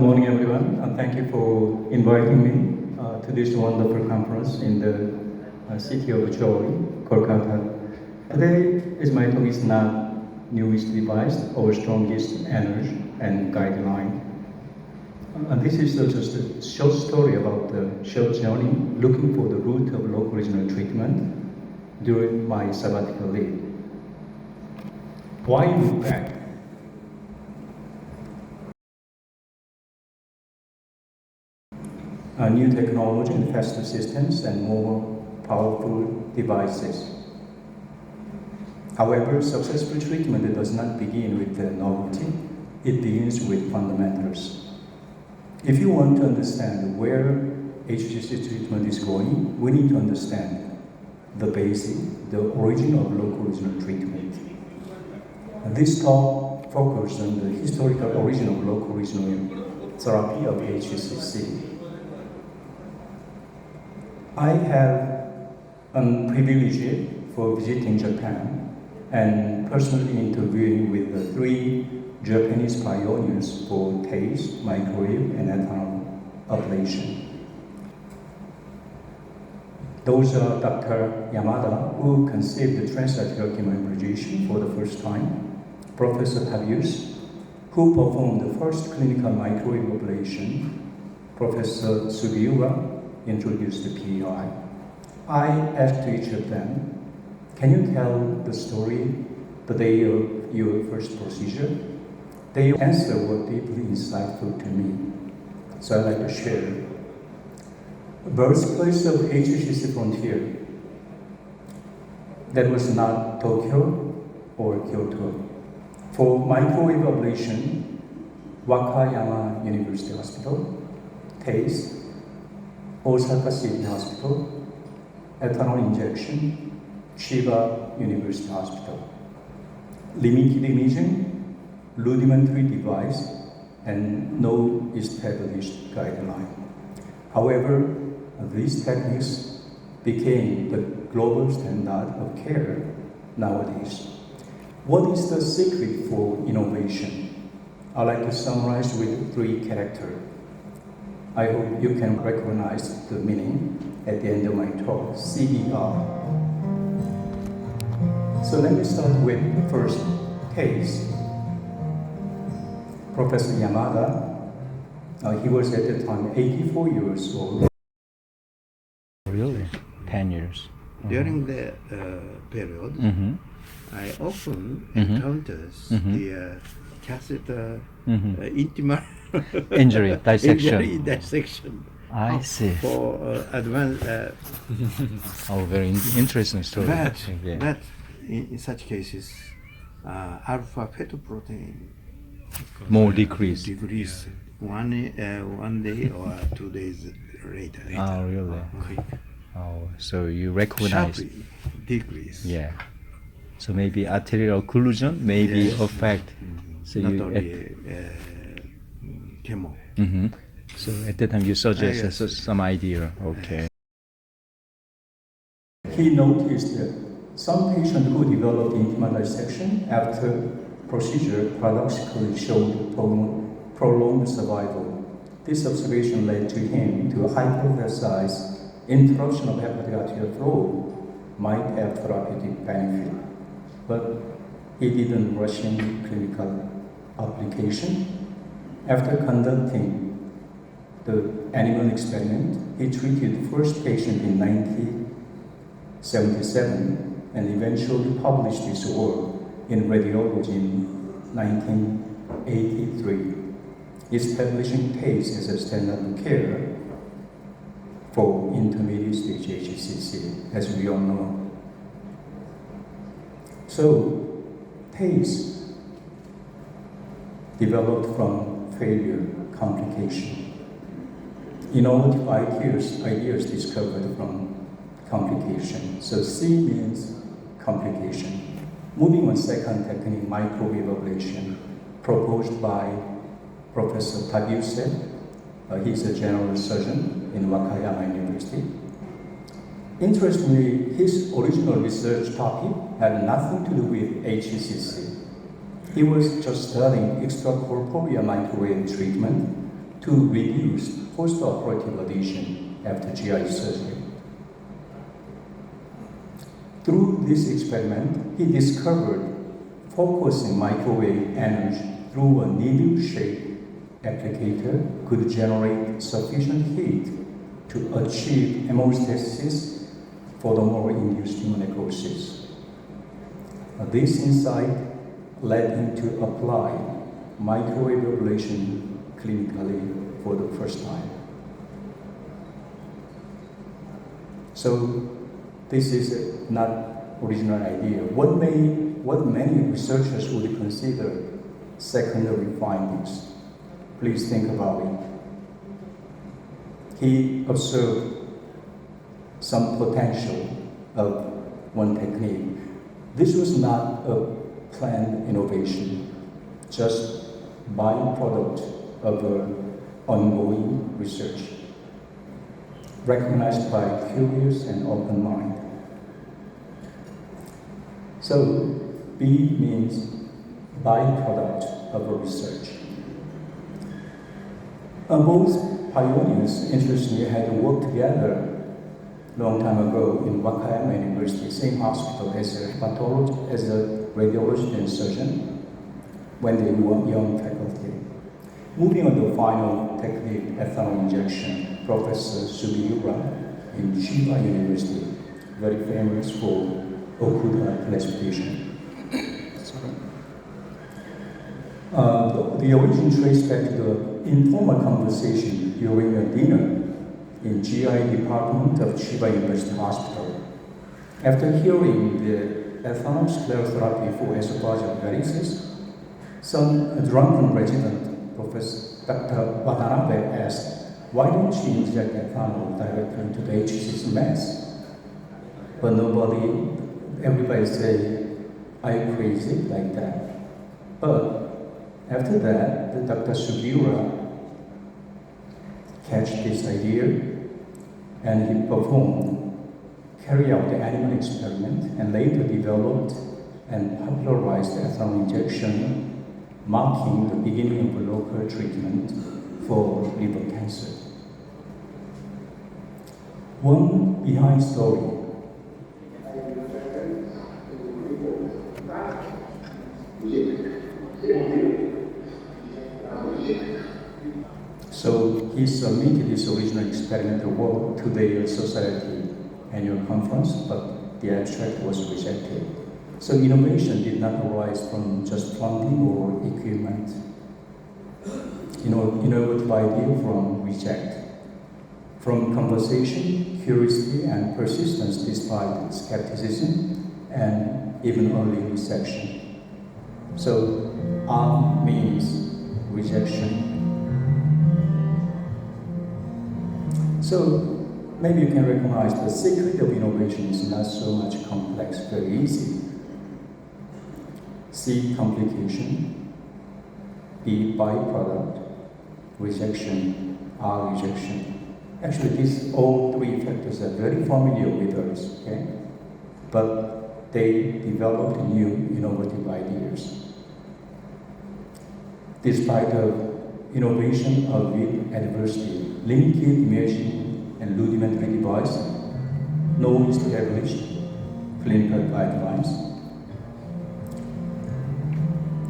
morning, everyone, and thank you for inviting me to this wonderful conference in the city of Joy, Kolkata. Today, my talk is not newest device or strongest energy and guideline. And this is just a short story about the short journey looking for the root of local regional treatment during my sabbatical leave. Why look back? New technology and faster systems and more powerful devices. However, successful treatment does not begin with the novelty, it begins with fundamentals. If you want to understand where HCC treatment is going, we need to understand the basic, the origin of local regional treatment. This talk focuses on the historical origin of local regional therapy of HCC. I have a privilege for visiting Japan and personally interviewing with the 3 Japanese pioneers for TACE, microwave, and ethanol ablation. Those are Dr. Yamada, who conceived the transarterial chemoembolization for the first time, Professor Tabius, who performed the first clinical microwave ablation, Professor Sugiura introduced the PEI. I asked each of them, can you tell the story the day of your first procedure? Their answer was deeply insightful to me, so I'd like to share. Birthplace of HCC frontier. That was not Tokyo or Kyoto. For microwave ablation, Wakayama University Hospital, TACE, Osaka City Hospital, ethanol injection, Chiba University Hospital. Limited imaging, rudimentary device, and no established guideline. However, these techniques became the global standard of care nowadays. What is the secret for innovation? I'd like to summarize with 3 characters. I hope you can recognize the meaning at the end of my talk, CDR. So let me start with first case. Professor Yamada, he was at the time 84 years old. Really? 10 years. During the period, I often encounters the catheter intimal Injury, dissection. injury dissection. I see. For advanced. Oh, very interesting story. But in such cases, alpha fetoprotein More decrease. decrease one day or 2 days later. Oh, really? Oh, so you recognize. Sharply decrease. Yeah. So maybe arterial occlusion maybe Yes. affect. So Not you only chemo. So at that time you suggest yes. some idea. Okay. He noticed that some patients who developed intimal dissection after procedure paradoxically showed prolonged survival. This observation led to him to hypothesize interruption of hepatic arterial flow might have therapeutic benefit, but he didn't rush in clinical application. After conducting the animal experiment, he treated the first patient in 1977 and eventually published his work in radiology in 1983, establishing TACE as a standard of care for intermediate stage HCC, as we all know. So, TACE developed from failure complication. Innovative ideas discovered from complication. So C means complication. Moving on, second technique, microwave ablation, proposed by Professor Tabius. He's a general surgeon in Wakayama University. Interestingly, his original research topic had nothing to do with HCC. He was just studying extracorporeal microwave treatment to reduce post-operative ablation after GI surgery. Through this experiment, he discovered focusing microwave energy through a needle-shaped applicator could generate sufficient heat to achieve hemostasis for the more induced necrosis. This insight led him to apply microwave ablation clinically for the first time. So this is not original idea. What many researchers would consider secondary findings. Please think about it. He observed some potential of one technique. This was not a planned innovation, just byproduct of ongoing research, recognized by curious and open mind. So, B means byproduct of a research. Both pioneers, interestingly, had worked together a long time ago in Wakayama University, same hospital as a pathologist, as a radiologist and surgeon, when they were young faculty. Moving on to the final technique, ethanol injection, Professor Sugiura in Chiba University, very famous for Okuda classification. The origin traced back to the informal conversation during a dinner in GI department of Chiba University Hospital. After hearing the ethanol sclerotherapy for esophageal varices, some drunken resident, Professor Dr. Watanabe, asked, "Why don't you inject ethanol directly into the HCC mass?" But everybody said, "Are you crazy like that?" But after that, the Dr. Sugiura catch this idea and he carried out the animal experiment and later developed and popularized ethanol injection, marking the beginning of a local treatment for liver cancer. One behind story. So he submitted his original experimental work to the Society annual conference, but the abstract was rejected. So innovation did not arise from just funding or equipment. Innovative idea from reject. From conversation, curiosity, and persistence despite skepticism and even early reception. So R means rejection. So maybe you can recognize the secret of innovation is not so much complex, very easy. C, complication. B, byproduct. Rejection. R, rejection. Actually, these all three factors are very familiar with us, okay? But they developed new innovative ideas. Despite the innovation of adversity, limited imaging and rudimentary device, no established clinical guidelines.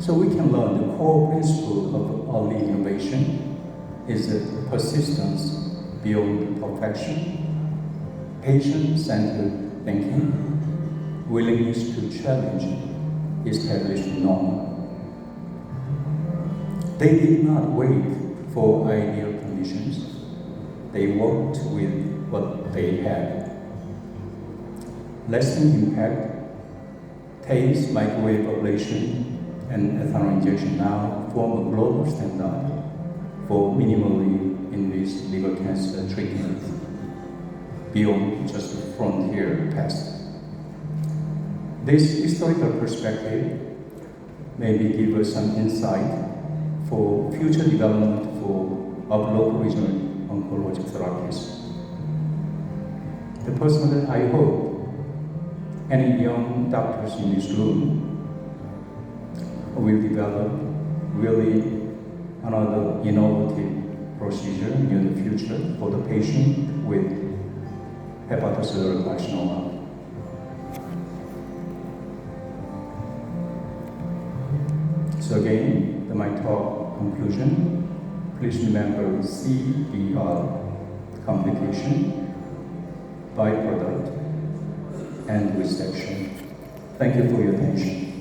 So we can learn the core principle of early innovation is that persistence beyond perfection, patient-centered thinking, willingness to challenge established norm. They did not wait for ideal conditions. They worked with what they had. Lasting impact, TACE, microwave ablation, and ethanol injection now form a global standard for minimally invasive liver cancer treatment beyond just the frontier past. This historical perspective maybe give us some insight for future development of local regional oncologic therapies. Personally, I hope any young doctors in this room will develop really another innovative procedure in the future for the patient with hepatocellular carcinoma. So again, my talk conclusion, please remember CBR, complication, byproduct, and resection. Thank you for your attention.